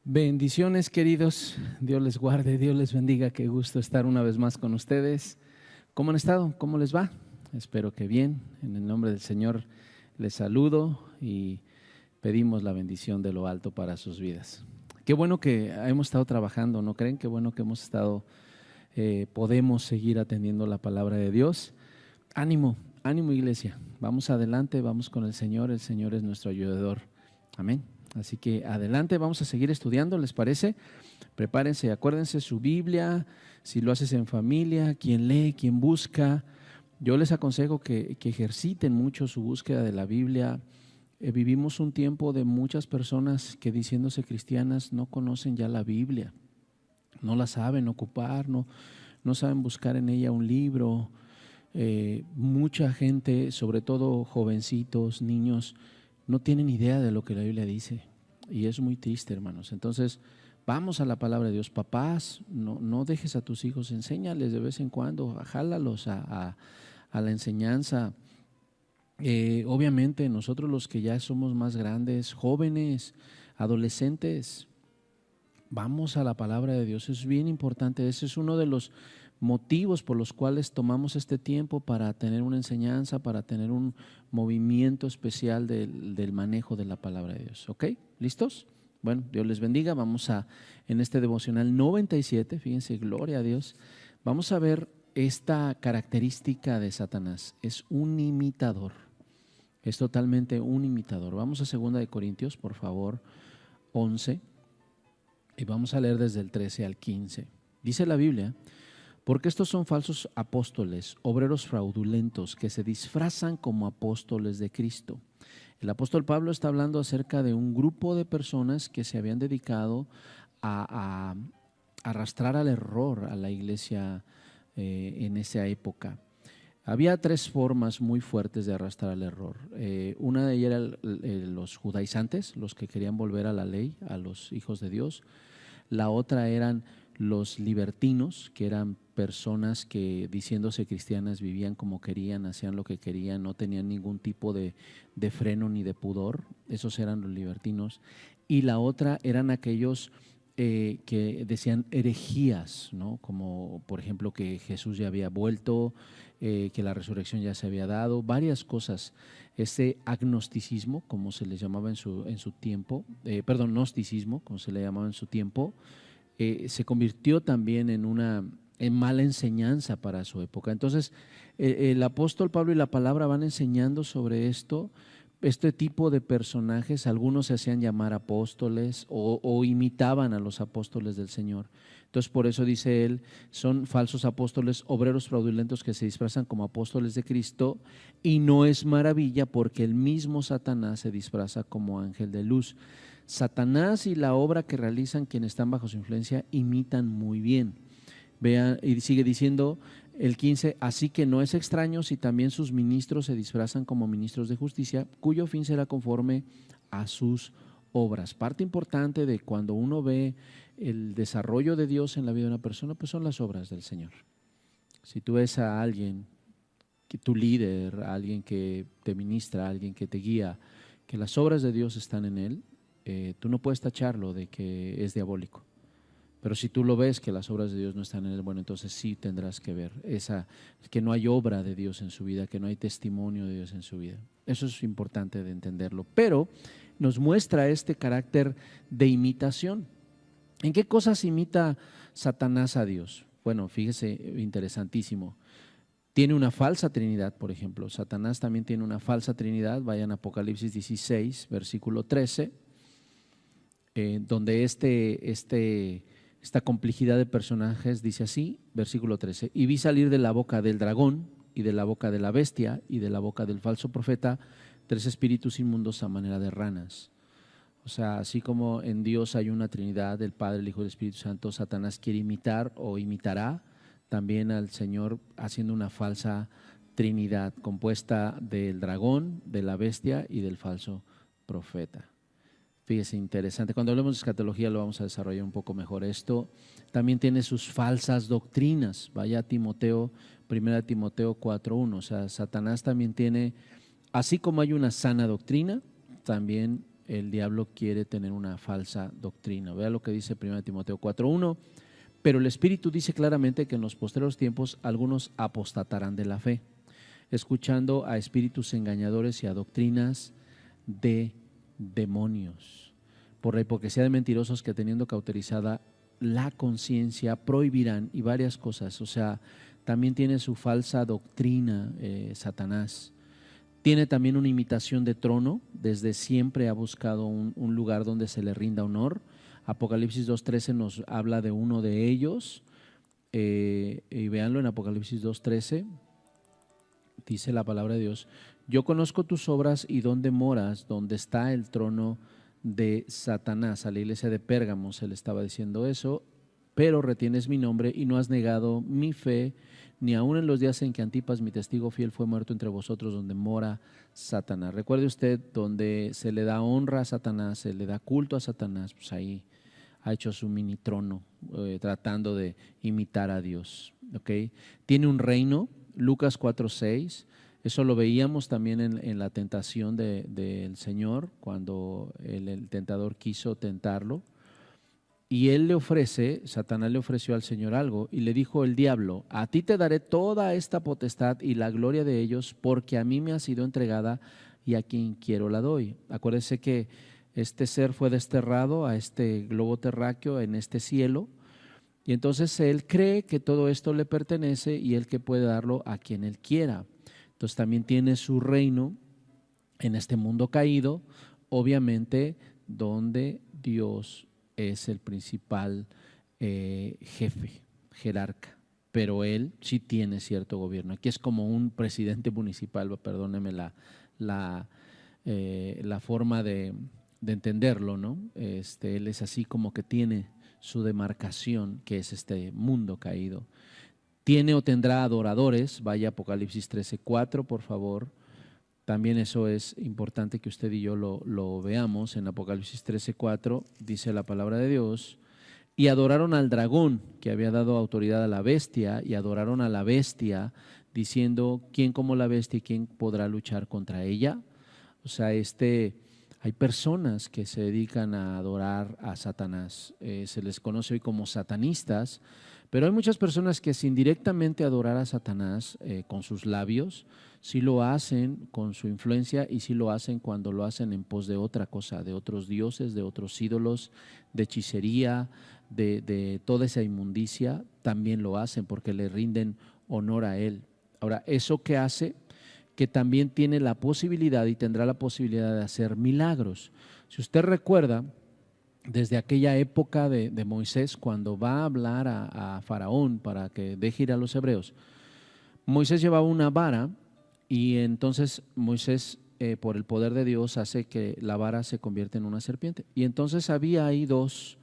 Bendiciones, queridos. Dios les guarde, Dios les bendiga. Qué gusto estar una vez más con ustedes. ¿Cómo han estado? ¿Cómo les va? Espero que bien. En el nombre del Señor les saludo y pedimos la bendición de lo alto para sus vidas. Qué bueno que hemos estado trabajando, ¿no creen? Qué bueno que hemos estado, podemos seguir atendiendo la palabra de Dios. Ánimo, ánimo, iglesia. Vamos adelante, vamos con el Señor es nuestro ayudador. Amén. Así que adelante, vamos a seguir estudiando, ¿les parece? Prepárense, acuérdense su Biblia, si lo haces en familia, quien lee, quien busca. Yo les aconsejo que ejerciten mucho su búsqueda de la Biblia. Vivimos un tiempo de muchas personas que diciéndose cristianas no conocen ya la Biblia, no la saben ocupar, no saben buscar en ella un libro. Mucha gente, sobre todo jovencitos, niños, no tienen idea de lo que la Biblia dice y es muy triste, hermanos. Entonces, vamos a la palabra de Dios. Papás, no dejes a tus hijos, enséñales de vez en cuando, jálalos a la enseñanza. Obviamente nosotros los que ya somos más grandes, jóvenes, adolescentes, vamos a la palabra de Dios, es bien importante. Ese es uno de los motivos por los cuales tomamos este tiempo para tener una enseñanza, para tener un movimiento especial del manejo de la palabra de Dios. ¿Ok? ¿Listos? Bueno, Dios les bendiga. Vamos en este devocional 97, fíjense, gloria a Dios. Vamos a ver esta característica de Satanás. Es un imitador. Es totalmente un imitador. Vamos a 2 de Corintios, por favor, 11. Y vamos a leer desde el 13 al 15. Dice la Biblia: porque estos son falsos apóstoles, obreros fraudulentos, que se disfrazan como apóstoles de Cristo. El apóstol Pablo está hablando acerca de un grupo de personas que se habían dedicado a arrastrar al error a la iglesia en esa época. Había tres formas muy fuertes de arrastrar al error. Una de ellas era los judaizantes, los que querían volver a la ley, a los hijos de Dios. La otra eran los libertinos, que eran personas que diciéndose cristianas vivían como querían, hacían lo que querían, no tenían ningún tipo de freno ni de pudor. Esos eran los libertinos. Y la otra eran aquellos que decían herejías, ¿no? Como por ejemplo que Jesús ya había vuelto, que la resurrección ya se había dado, varias cosas. Ese agnosticismo, como se le llamaba en su tiempo, gnosticismo, como se le llamaba en su tiempo, se convirtió también en mala enseñanza para su época. Entonces, el apóstol Pablo y la palabra van enseñando sobre esto. Este tipo de personajes, algunos se hacían llamar apóstoles o imitaban a los apóstoles del Señor. Entonces, por eso dice él, son falsos apóstoles, obreros fraudulentos que se disfrazan como apóstoles de Cristo, y no es maravilla porque el mismo Satanás se disfraza como ángel de luz. Satanás y la obra que realizan quienes están bajo su influencia imitan muy bien. Vean, y sigue diciendo el 15, así que no es extraño si también sus ministros se disfrazan como ministros de justicia, cuyo fin será conforme a sus obras. Parte importante de cuando uno ve el desarrollo de Dios en la vida de una persona, pues son las obras del Señor. Si tú ves a alguien, que tu líder, a alguien que te ministra, a alguien que te guía, que las obras de Dios están en él, tú no puedes tacharlo de que es diabólico. Pero si tú lo ves que las obras de Dios no están en él, bueno, entonces sí tendrás que ver que no hay obra de Dios en su vida, que no hay testimonio de Dios en su vida. Eso es importante de entenderlo. Pero nos muestra este carácter de imitación. ¿En qué cosas imita Satanás a Dios? Bueno, fíjese, interesantísimo. Tiene una falsa trinidad, por ejemplo. Satanás también tiene una falsa trinidad. Vayan a Apocalipsis 16, versículo 13, donde esta complejidad de personajes dice así, versículo 13, y vi salir de la boca del dragón y de la boca de la bestia y de la boca del falso profeta tres espíritus inmundos a manera de ranas. O sea, así como en Dios hay una Trinidad, el Padre, el Hijo y el Espíritu Santo, Satanás quiere imitar o imitará también al Señor haciendo una falsa Trinidad compuesta del dragón, de la bestia y del falso profeta. Fíjese, interesante. Cuando hablemos de escatología lo vamos a desarrollar un poco mejor. Esto también tiene sus falsas doctrinas. Vaya a Timoteo, 1 Timoteo 4:1. O sea, Satanás también tiene, así como hay una sana doctrina, también el diablo quiere tener una falsa doctrina. Vea lo que dice 1 Timoteo 4:1. Pero el Espíritu dice claramente que en los postreros tiempos algunos apostatarán de la fe, escuchando a espíritus engañadores y a doctrinas de demonios, por la hipocresía de mentirosos que teniendo cauterizada la conciencia prohibirán y varias cosas. O sea, también tiene su falsa doctrina, Satanás. Tiene también una imitación de trono, desde siempre ha buscado un lugar donde se le rinda honor. Apocalipsis 2:13 nos habla de uno de ellos, y véanlo en Apocalipsis 2:13, dice la palabra de Dios: yo conozco tus obras y dónde moras, donde está el trono de Satanás. A la iglesia de Pérgamo se le estaba diciendo eso, pero retienes mi nombre y no has negado mi fe, ni aun en los días en que Antipas, mi testigo fiel, fue muerto entre vosotros, donde mora Satanás. Recuerde usted, donde se le da honra a Satanás, se le da culto a Satanás, pues ahí ha hecho su mini trono, tratando de imitar a Dios. ¿Okay? Tiene un reino, Lucas 4:6, eso lo veíamos también en la tentación del Señor, cuando el tentador quiso tentarlo. Y él le ofrece, Satanás le ofreció al Señor algo y le dijo el diablo: a ti te daré toda esta potestad y la gloria de ellos, porque a mí me ha sido entregada y a quien quiero la doy. Acuérdese que este ser fue desterrado a este globo terráqueo, en este cielo, y entonces él cree que todo esto le pertenece y él que puede darlo a quien él quiera. Entonces también tiene su reino en este mundo caído, obviamente donde Dios es el principal jefe, jerarca, pero él sí tiene cierto gobierno. Aquí es como un presidente municipal, perdóneme la forma de entenderlo, ¿no? Él es así como que tiene su demarcación, que es este mundo caído. Tiene o tendrá adoradores, vaya Apocalipsis 13:4, por favor. También eso es importante que usted y yo lo veamos. En Apocalipsis 13:4 dice la palabra de Dios: y adoraron al dragón, que había dado autoridad a la bestia, y adoraron a la bestia, diciendo: ¿quién como la bestia y quién podrá luchar contra ella? O sea, hay personas que se dedican a adorar a Satanás. Se les conoce hoy como satanistas, pero hay muchas personas que sin directamente adorar a Satanás con sus labios, sí lo hacen con su influencia, y sí lo hacen cuando lo hacen en pos de otra cosa, de otros dioses, de otros ídolos, de hechicería, de toda esa inmundicia, también lo hacen porque le rinden honor a él. Ahora, ¿eso qué hace? Que también tiene la posibilidad y tendrá la posibilidad de hacer milagros. Si usted recuerda, desde aquella época de Moisés, cuando va a hablar a Faraón para que deje ir a los hebreos, Moisés llevaba una vara, y entonces Moisés, por el poder de Dios, hace que la vara se convierta en una serpiente. Y entonces había ahí dos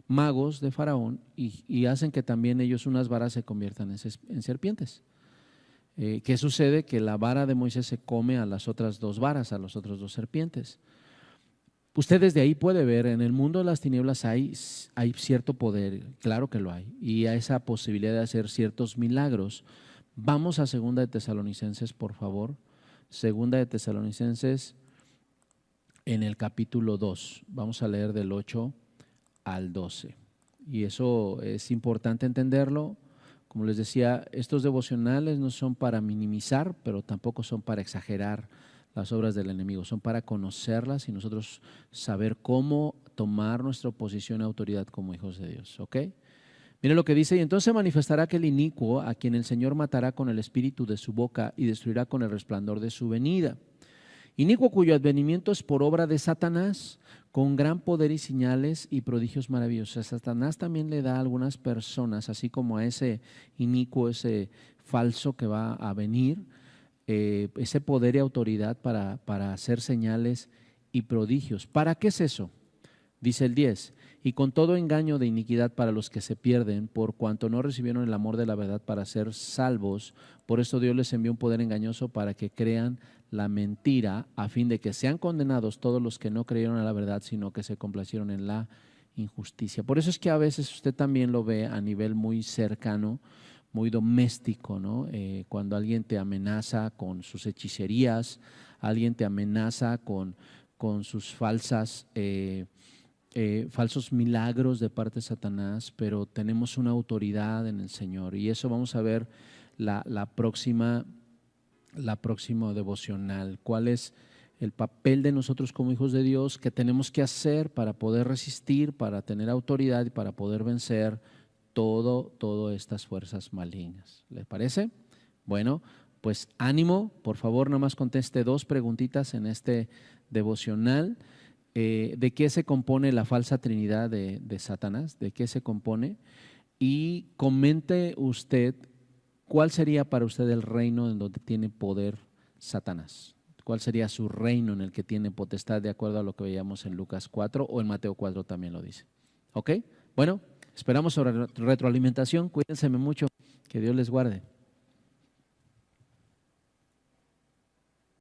magos de Faraón y hacen que también ellos unas varas se conviertan en serpientes. ¿Qué sucede? Que la vara de Moisés se come a las otras dos varas, a las otras dos serpientes. Usted desde ahí puede ver, en el mundo de las tinieblas hay cierto poder, claro que lo hay, y hay esa posibilidad de hacer ciertos milagros. Vamos a 2 de Tesalonicenses, por favor. 2 de Tesalonicenses, en el capítulo 2. Vamos a leer del 8 al 12. Y eso es importante entenderlo. Como les decía, estos devocionales no son para minimizar, pero tampoco son para exagerar las obras del enemigo. Son para conocerlas y nosotros saber cómo tomar nuestra posición y autoridad como hijos de Dios. ¿Ok? Mire lo que dice: y entonces se manifestará aquel inicuo, a quien el Señor matará con el espíritu de su boca y destruirá con el resplandor de su venida. Inicuo cuyo advenimiento es por obra de Satanás, con gran poder y señales y prodigios maravillosos. Satanás también le da a algunas personas, así como a ese inicuo, ese falso que va a venir, ese poder y autoridad para hacer señales y prodigios. ¿Para qué es eso? Dice el 10: y con todo engaño de iniquidad para los que se pierden, por cuanto no recibieron el amor de la verdad para ser salvos. Por eso Dios les envió un poder engañoso para que crean la mentira, a fin de que sean condenados todos los que no creyeron a la verdad, sino que se complacieron en la injusticia. Por eso es que a veces usted también lo ve a nivel muy cercano, muy doméstico, ¿no? Cuando alguien te amenaza con sus hechicerías, alguien te amenaza con con sus falsos milagros de parte de Satanás, pero tenemos una autoridad en el Señor. Y eso vamos a ver la próxima devocional. ¿Cuál es el papel de nosotros como hijos de Dios? ¿Qué tenemos que hacer para poder resistir, para tener autoridad y para poder vencer todas estas fuerzas malignas? ¿Les parece? Bueno, pues ánimo. Por favor, nada más conteste 2 preguntitas en este devocional. ¿De qué se compone la falsa trinidad de Satanás? ¿De qué se compone? Y comente usted cuál sería para usted el reino en donde tiene poder Satanás. ¿Cuál sería su reino en el que tiene potestad, de acuerdo a lo que veíamos en Lucas 4 o en Mateo 4 también lo dice? ¿Ok? Bueno, esperamos sobre retroalimentación. Cuídense mucho. Que Dios les guarde.